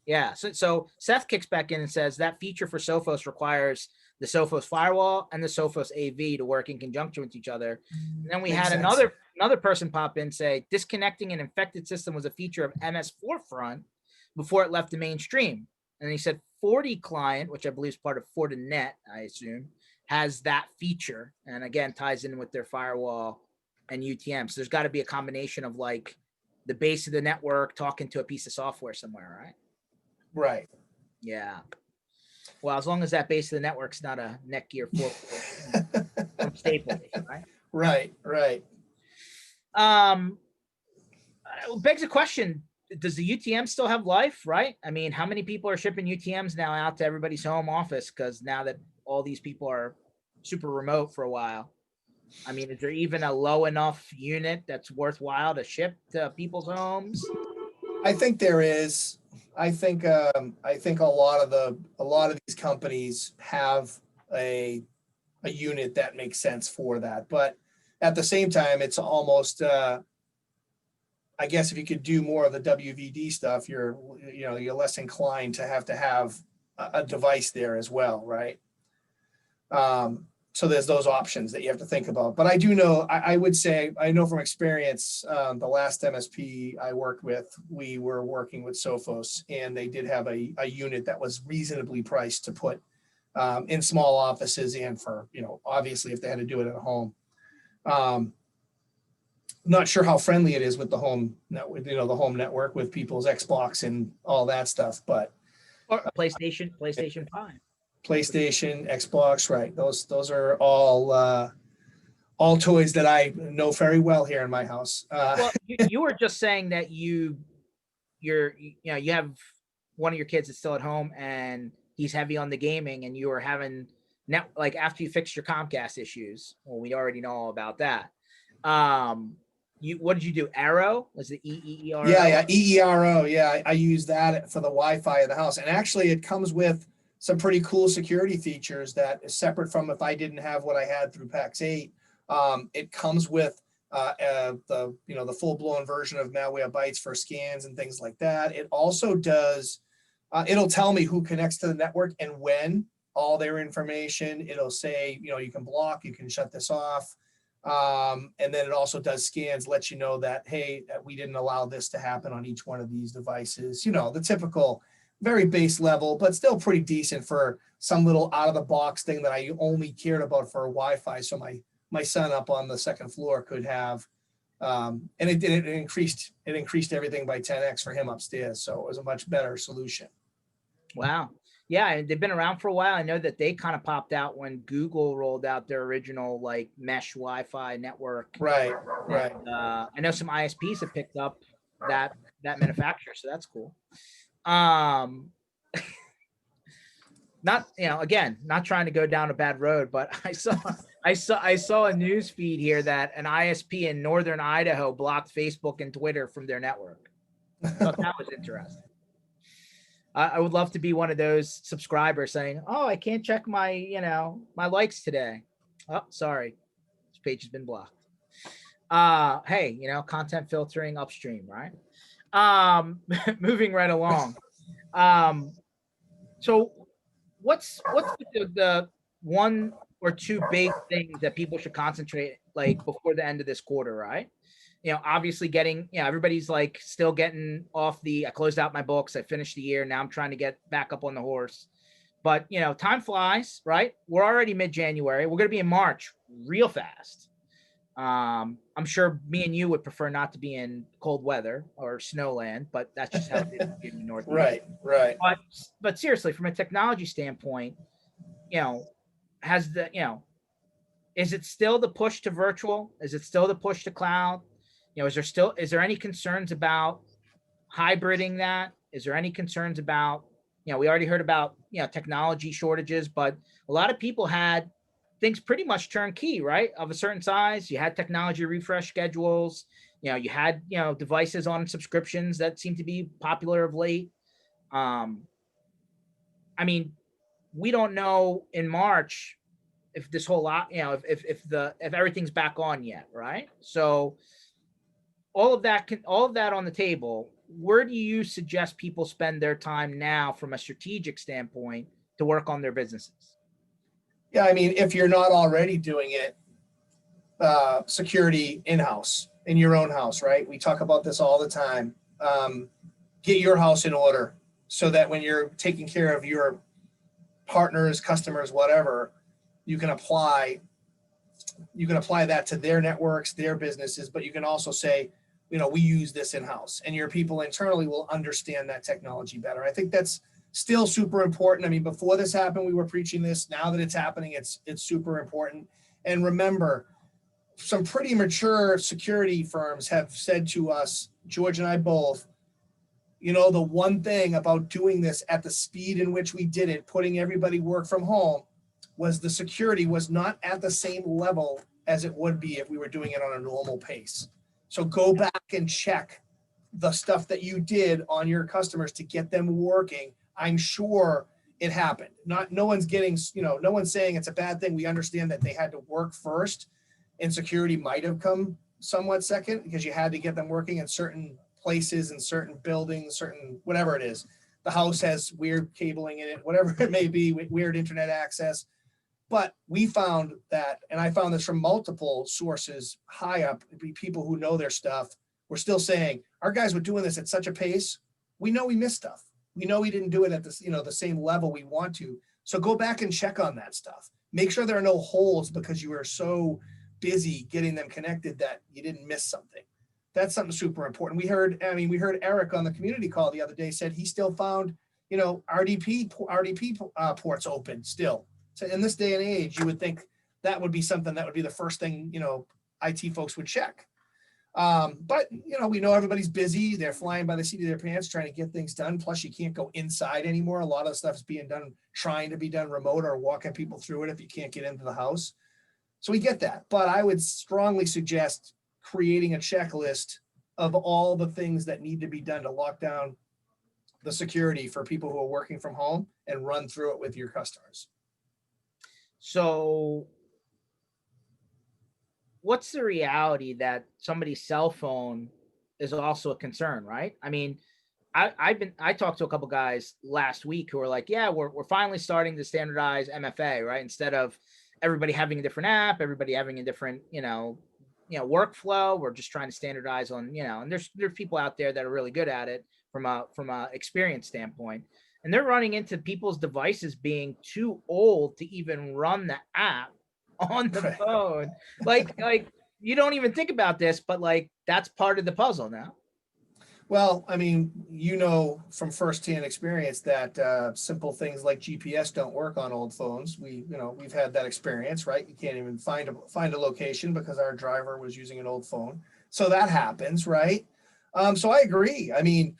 Yeah. So Seth kicks back in and says that feature for Sophos requires the Sophos firewall and the Sophos AV to work in conjunction with each other. And then we had another person pop in say disconnecting an infected system was a feature of MS Forefront before it left the mainstream. And he said 40 client, which I believe is part of Fortinet, I assume, has that feature, and again ties in with their firewall and UTM. So there's got to be a combination of like the base of the network talking to a piece of software somewhere, right? Right. Yeah. Well, as long as that base of the network's not a Netgear 4 staple, right? Right. Begs a question. Does the UTM still have life, right? I mean, how many people are shipping UTMs now out to everybody's home office? Because now that all these people are super remote for a while, I mean, is there even a low enough unit that's worthwhile to ship to people's homes? I think there is. I think a lot of these companies have a unit that makes sense for that. But at the same time, it's almost I guess if you could do more of the WVD stuff, you're less inclined to have a device there as well, right? So there's those options that you have to think about. But I do know, I would say, I know from experience, the last MSP I worked with, we were working with Sophos, and they did have a unit that was reasonably priced to put in small offices and for, obviously if they had to do it at home. Not sure how friendly it is with the home network, the home network with people's Xbox and all that stuff, but or PlayStation 5. PlayStation, Xbox, right? Those are all toys that I know very well here in my house. Well, you were just saying that you have one of your kids that's still at home and he's heavy on the gaming, and you were having like after you fixed your Comcast issues. Well, we already know all about that. What did you do? Arrow? Was it EEERO? Yeah, EERO. Yeah, I use that for the Wi-Fi in the house. And actually it comes with some pretty cool security features that is separate from if I didn't have what I had through PAX8. It comes with the full-blown version of Malwarebytes for scans and things like that. It also does, it'll tell me who connects to the network and when, all their information. It'll say, you can block, you can shut this off. And then it also does scans, lets you know that, hey, we didn't allow this to happen on each one of these devices. The typical, very base level, but still pretty decent for some little out of the box thing that I only cared about for Wi-Fi. So my son up on the second floor could have, and it increased everything by 10x for him upstairs. So it was a much better solution. Wow. Yeah, they've been around for a while. I know that they kind of popped out when Google rolled out their original like mesh Wi-Fi network. Right. And, I know some ISPs have picked up that manufacturer, so that's cool. Not, again, not trying to go down a bad road, but I saw a news feed here that an ISP in northern Idaho blocked Facebook and Twitter from their network. I thought that was interesting. I would love to be one of those subscribers saying, "Oh, I can't check my, my likes today. Oh, sorry, this page has been blocked." Hey, content filtering upstream, right? Moving right along. So what's the one or two big things that people should concentrate like before the end of this quarter, right? Obviously getting, everybody's like still getting off I closed out my books. I finished the year. Now I'm trying to get back up on the horse, but time flies, right? We're already mid-January. We're going to be in March real fast. I'm sure me and you would prefer not to be in cold weather or snowland, but that's just how it is in the Northeast. Right. But seriously, from a technology standpoint, is it still the push to virtual? Is it still the push to cloud? Is there any concerns about hybriding that? Is there any concerns about, we already heard about, technology shortages, but a lot of people had things pretty much turnkey, right? Of a certain size. You had technology refresh schedules, you had, devices on subscriptions that seem to be popular of late. I mean, we don't know in March if this whole lot, if everything's back on yet, right? So all of that on the table, where do you suggest people spend their time now from a strategic standpoint to work on their businesses? Yeah, I mean, if you're not already doing it, security in-house, in your own house, right? We talk about this all the time. Get your house in order so that when you're taking care of your partners, customers, whatever, you can apply that to their networks, their businesses, but you can also say, we use this in-house, and your people internally will understand that technology better. I think that's still super important. I mean, before this happened, we were preaching this. Now that it's happening, it's super important. And remember, some pretty mature security firms have said to us, George and I both, the one thing about doing this at the speed in which we did it, putting everybody work from home, was the security was not at the same level as it would be if we were doing it on a normal pace. So go back and check the stuff that you did on your customers to get them working. I'm sure it happened. No one's saying it's a bad thing. We understand that they had to work first, and security might have come somewhat second because you had to get them working in certain places and certain buildings, certain whatever it is. The house has weird cabling in it, whatever it may be, weird internet access. But we found that, and I found this from multiple sources high up, people who know their stuff, were still saying, our guys were doing this at such a pace. We know we missed stuff. We know we didn't do it at the same level we want to. So go back and check on that stuff. Make sure there are no holes because you were so busy getting them connected that you didn't miss something. That's something super important. We heard Eric on the community call the other day said he still found, RDP ports open still. So in this day and age, you would think that would be something that would be the first thing, IT folks would check. But, we know everybody's busy. They're flying by the seat of their pants trying to get things done. Plus, you can't go inside anymore. A lot of stuff is trying to be done remote or walking people through it if you can't get into the house. So we get that. But I would strongly suggest creating a checklist of all the things that need to be done to lock down the security for people who are working from home and run through it with your customers. So what's the reality that somebody's cell phone is also a concern, right? I mean, I talked to a couple guys last week who were like, yeah, we're finally starting to standardize MFA, right? Instead of everybody having a different app, everybody having a different, workflow. We're just trying to standardize on, and there's people out there that are really good at it from a experience standpoint. And they're running into people's devices being too old to even run the app on the phone. Like you don't even think about this, but like that's part of the puzzle now. Well, I mean, from firsthand experience that simple things like GPS don't work on old phones. We've had that experience, right? You can't even find a location because our driver was using an old phone. So that happens, right? So I agree. I mean,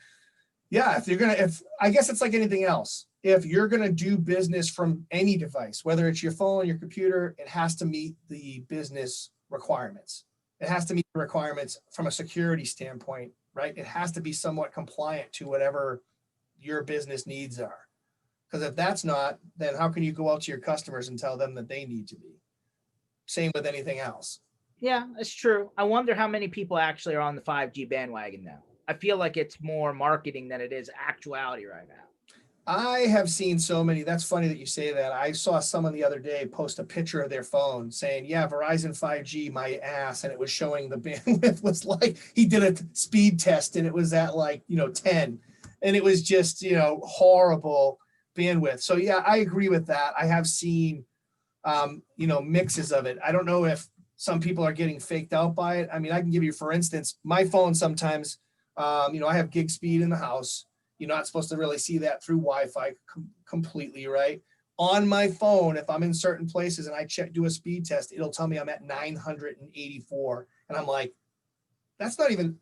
yeah, if I guess it's like anything else. If you're gonna do business from any device, whether it's your phone, your computer, it has to meet the business requirements. It has to meet the requirements from a security standpoint, right? It has to be somewhat compliant to whatever your business needs are. Because if that's not, then how can you go out to your customers and tell them that they need to be? Same with anything else. Yeah, it's true. I wonder how many people actually are on the 5G bandwagon now. I feel like it's more marketing than it is actuality right now. I have seen so many. That's funny that you say that. I saw someone the other day post a picture of their phone saying, yeah, Verizon 5G, my ass. And it was showing the bandwidth was like, he did a speed test and it was at 10. And it was just, horrible bandwidth. So yeah, I agree with that. I have seen, mixes of it. I don't know if some people are getting faked out by it. I mean, I can give you, for instance, my phone sometimes, I have gig speed in the house. You're not supposed to really see that through Wi-Fi completely, right? On my phone, if I'm in certain places and I do a speed test, it'll tell me I'm at 984. And I'm like, that's not even,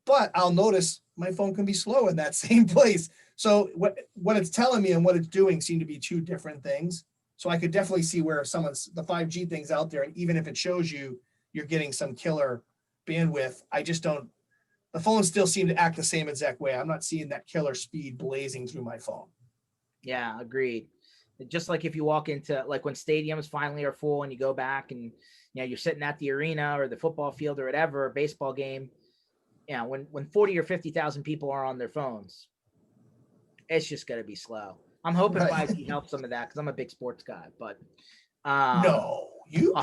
but I'll notice my phone can be slow in that same place. So what it's telling me and what it's doing seem to be two different things. So I could definitely see where the 5G thing's out there. And even if it shows you're getting some killer bandwidth, the phones still seem to act the same exact way. I'm not seeing that killer speed blazing through my phone. Yeah, agreed. Just like if you walk into, like when stadiums finally are full and you go back and, you're sitting at the arena or the football field or whatever, a baseball game, when 40 or 50,000 people are on their phones, it's just going to be slow. I'm hoping 5G helps some of that because I'm a big sports guy, but no, you.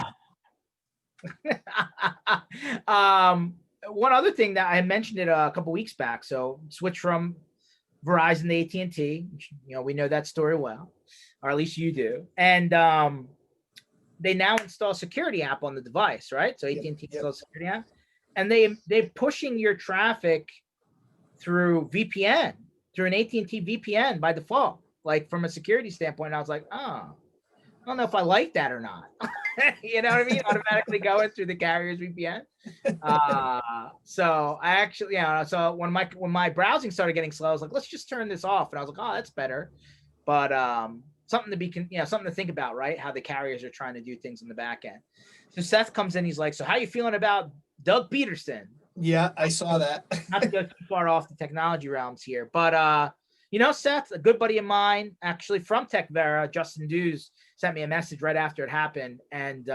One other thing that I mentioned it a couple weeks back. So switch from Verizon to AT&T. We know that story well, or at least you do. And they now install a security app on the device, right? So AT&T installs a security app, and they're pushing your traffic through VPN, through an AT&T VPN by default. Like from a security standpoint, I was like, I don't know if I like that or not. You know what I mean? Automatically going through the carrier's VPN. So I actually, so when my browsing started getting slow, I was like, let's just turn this off. And I was like, oh, that's better. But something to think about, right? How the carriers are trying to do things in the back end. So Seth comes in, he's like, so how you feeling about Doug Peterson? Yeah, I saw that. Not to go too far off the technology realms here, but Seth, a good buddy of mine, actually from TechVera, Justin Dews, sent me a message right after it happened, and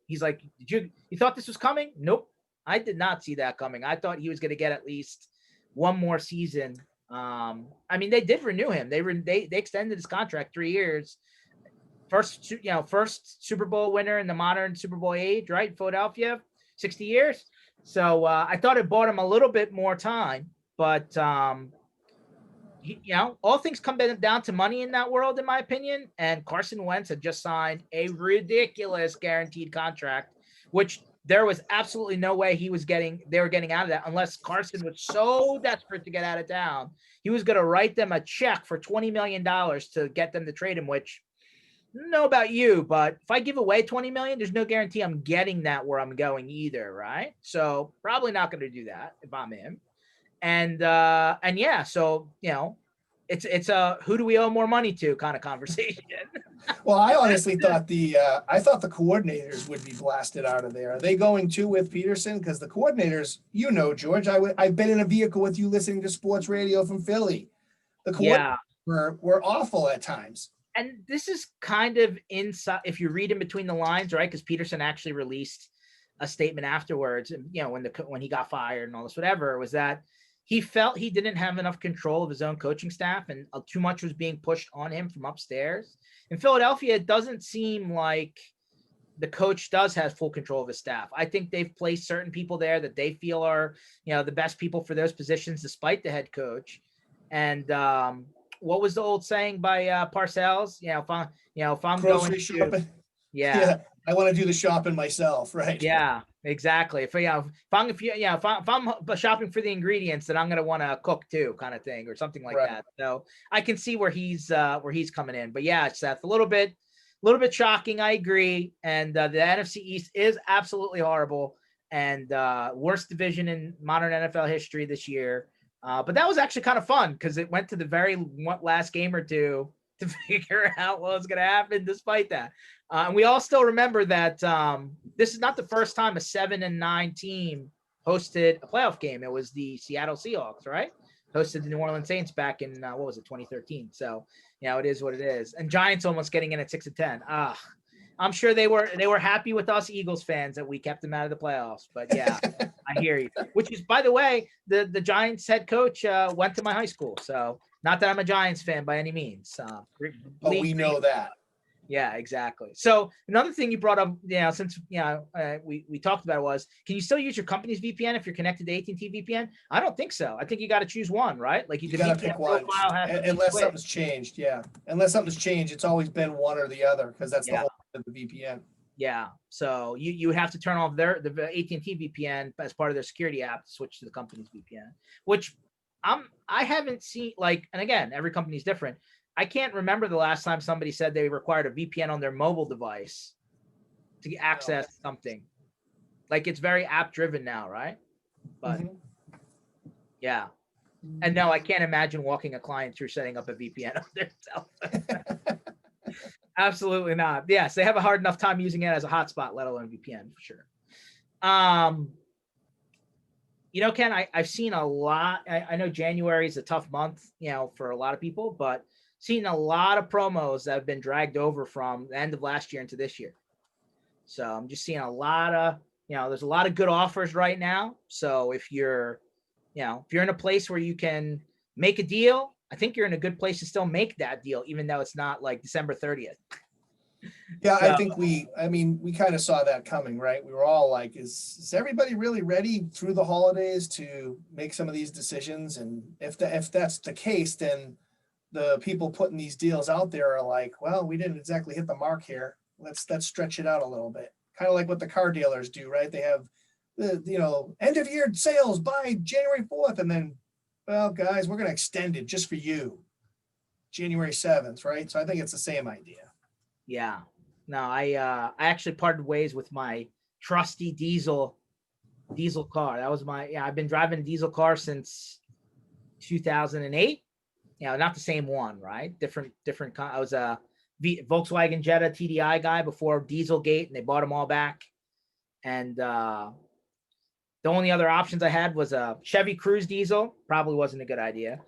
he's like, you thought this was coming? Nope, I did not see that coming. I thought he was going to get at least one more season. I mean, they did renew him. They extended his contract 3 years. First Super Bowl winner in the modern Super Bowl age, right? Philadelphia, 60 years. So I thought it bought him a little bit more time, but all things come down to money in that world, in my opinion. And Carson Wentz had just signed a ridiculous guaranteed contract, which there was absolutely no way they were getting out of that unless Carson was so desperate to get out of town. He was going to write them a check for $20 million to get them to trade him, which I don't know about you, but if I give away $20 million, there's no guarantee I'm getting that where I'm going either, right? So probably not going to do that if I'm him. And yeah, so it's a who do we owe more money to kind of conversation. Well, I honestly thought I thought the coordinators would be blasted out of there. Are they going too with Peterson? Because the coordinators, you know, George, I've been in a vehicle with you listening to sports radio from Philly. The coordinators Yeah. were awful at times. And this is kind of inside, if you read in between the lines, right? Because Peterson actually released a statement afterwards, and you know, when he got fired and all this, whatever, was that he felt he didn't have enough control of his own coaching staff, and too much was being pushed on him from upstairs. In Philadelphia, it doesn't seem like the coach does have full control of his staff. I think they've placed certain people there that they feel are, you know, the best people for those positions, despite the head coach. And what was the old saying by Parcells? If I'm Grocery going shopping. to, yeah, Yeah, I want to do the shopping myself, right? yeah, exactly. If I'm shopping for the ingredients, then I'm gonna want to cook too, kind of thing, or something like Right. that. So I can see where he's coming in. But yeah, Seth, a little bit shocking. I agree. And the NFC East is absolutely horrible, and worst division in modern NFL history this year. But that was actually kind of fun because it went to the very last game or two to figure out what was going to happen despite that. And we all still remember that this is not the first time a 7-9 team hosted a playoff game. It was the Seattle Seahawks, right? Hosted the New Orleans Saints back in, 2013. So, it is what it is. And Giants almost getting in at 6-10. I'm sure they were happy with us Eagles fans that we kept them out of the playoffs. But yeah, I hear you. Which is, by the way, the Giants head coach went to my high school. So not that I'm a Giants fan by any means. We know that. Yeah, exactly. So another thing you brought up, since we talked about it was, can you still use your company's VPN if you're connected to AT&T VPN? I don't think so. I think you got to choose one, right? Like you got to pick one, unless something's changed. Yeah, unless something's changed, it's always been one or the other because that's the whole of the VPN. Yeah. So you would have to turn off the AT&T VPN as part of their security app to switch to the company's VPN, which I haven't seen, like, and again, every company's different. I can't remember the last time somebody said they required a VPN on their mobile device to access something. Like, it's very app driven now, right? But yeah. And no, I can't imagine walking a client through setting up a VPN on their telephone. Absolutely not. Yes, they have a hard enough time using it as a hotspot, let alone VPN, for sure. Ken, I've seen a lot. I know January is a tough month, for a lot of people, but seen a lot of promos that have been dragged over from the end of last year into this year. So I'm just seeing a lot of, there's a lot of good offers right now. So if you're in a place where you can make a deal, I think you're in a good place to still make that deal, even though it's not like December 30th. Yeah, so, I think we kind of saw that coming, right? We were all like, is everybody really ready through the holidays to make some of these decisions? And if that's the case, then the people putting these deals out there are like, well, we didn't exactly hit the mark here. Let's stretch it out a little bit. Kind of like what the car dealers do, right? They have the, end of year sales by January 4th. And then, well, guys, we're going to extend it just for you, January 7th, right? So I think it's the same idea. Yeah. No, I actually parted ways with my trusty diesel car. That was I've been driving a diesel car since 2008. Not the same one, right? Different. I was a Volkswagen Jetta TDI guy before Dieselgate, and they bought them all back. And the only other options I had was a Chevy Cruze diesel. Probably wasn't a good idea.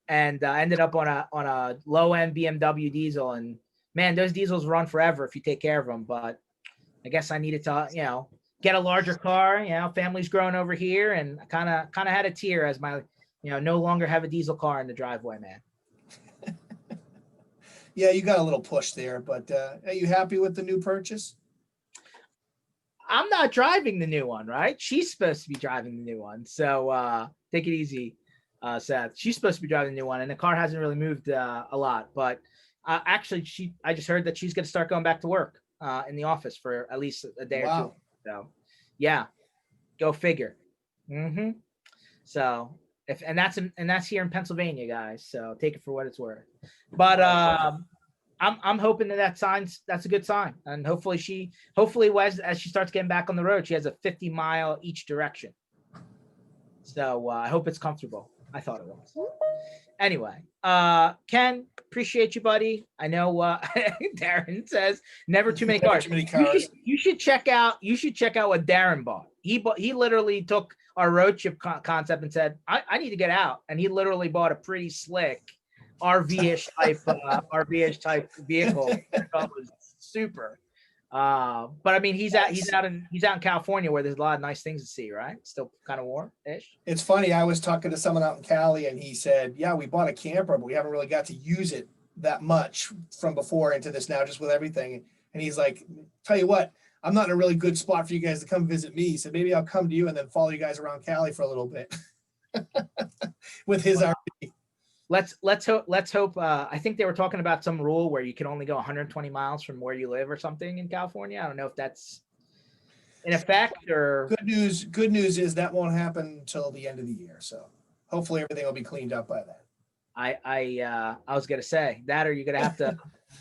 And I ended up on a low end BMW diesel. And man, those diesels run forever if you take care of them. But I guess I needed to, get a larger car. Family's growing over here, and I kind of had a tear as my, no longer have a diesel car in the driveway, man. Yeah, you got a little push there, but are you happy with the new purchase? I'm not driving the new one, right? She's supposed to be driving the new one. So take it easy, Seth. She's supposed to be driving the new one, and the car hasn't really moved a lot. But actually, I just heard that she's going to start going back to work in the office for at least a day or two. So, yeah, go figure. So that's here in Pennsylvania, guys. So take it for what it's worth. But I'm hoping that's a good sign, and hopefully as she starts getting back on the road, she has a 50-mile each direction. So I hope it's comfortable. I thought it was. Anyway, Ken, appreciate you, buddy. I know Darren says never too many cars. Too many cars. You should check out what Darren bought. He literally took our road trip concept and said, I need to get out. And he literally bought a pretty slick RV-ish type vehicle. I thought was super. But I mean, he's out in California where there's a lot of nice things to see, right? Still kind of warm-ish. It's funny. I was talking to someone out in Cali, and he said, "Yeah, we bought a camper, but we haven't really got to use it that much from before into this now, just with everything." And he's like, "Tell you what, I'm not in a really good spot for you guys to come visit me. So maybe I'll come to you and then follow you guys around Cali for a little bit." With his RV. Let's hope. I think they were talking about some rule where you can only go 120 miles from where you live or something in California. I don't know if that's in effect or. Good news is that won't happen until the end of the year. So hopefully everything will be cleaned up by then. I was gonna say that, or you're gonna have to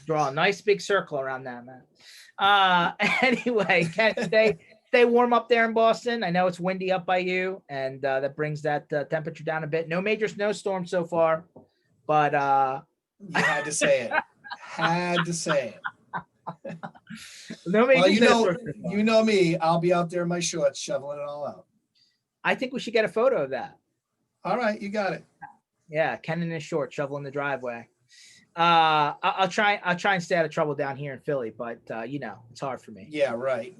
draw a nice big circle around that, man. Anyway, Ken, stay warm up there in Boston. I know it's windy up by you, and that brings that temperature down a bit. No major snowstorm so far, but you had to say it. Had to say it. No major well, you know me. I'll be out there in my shorts shoveling it all out. I think we should get a photo of that. All right, you got it. Yeah, Ken in his shorts shoveling the driveway. I'll try and stay out of trouble down here in Philly, but you know, it's hard for me. Yeah, right.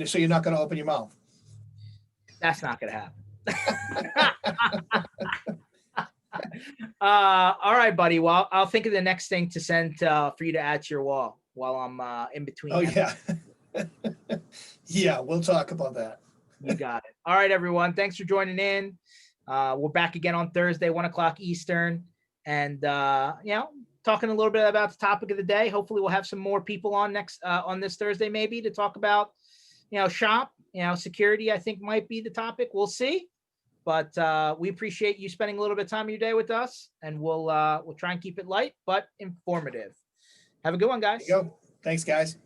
So you're not gonna open your mouth. That's not gonna happen. All right, buddy. Well, I'll think of the next thing to send for you to add to your wall while I'm in between. Oh yeah. Yeah, we'll talk about that. You got it. All right, everyone. Thanks for joining in. We're back again on Thursday, 1 o'clock Eastern. And, you know, talking a little bit about the topic of the day. Hopefully we'll have some more people on on this Thursday, maybe, to talk about, you know, shop, you know, security, I think might be the topic. We'll see. But we appreciate you spending a little bit of time of your day with us, and we'll try and keep it light, but informative. Have a good one, guys. There you go. Thanks, guys.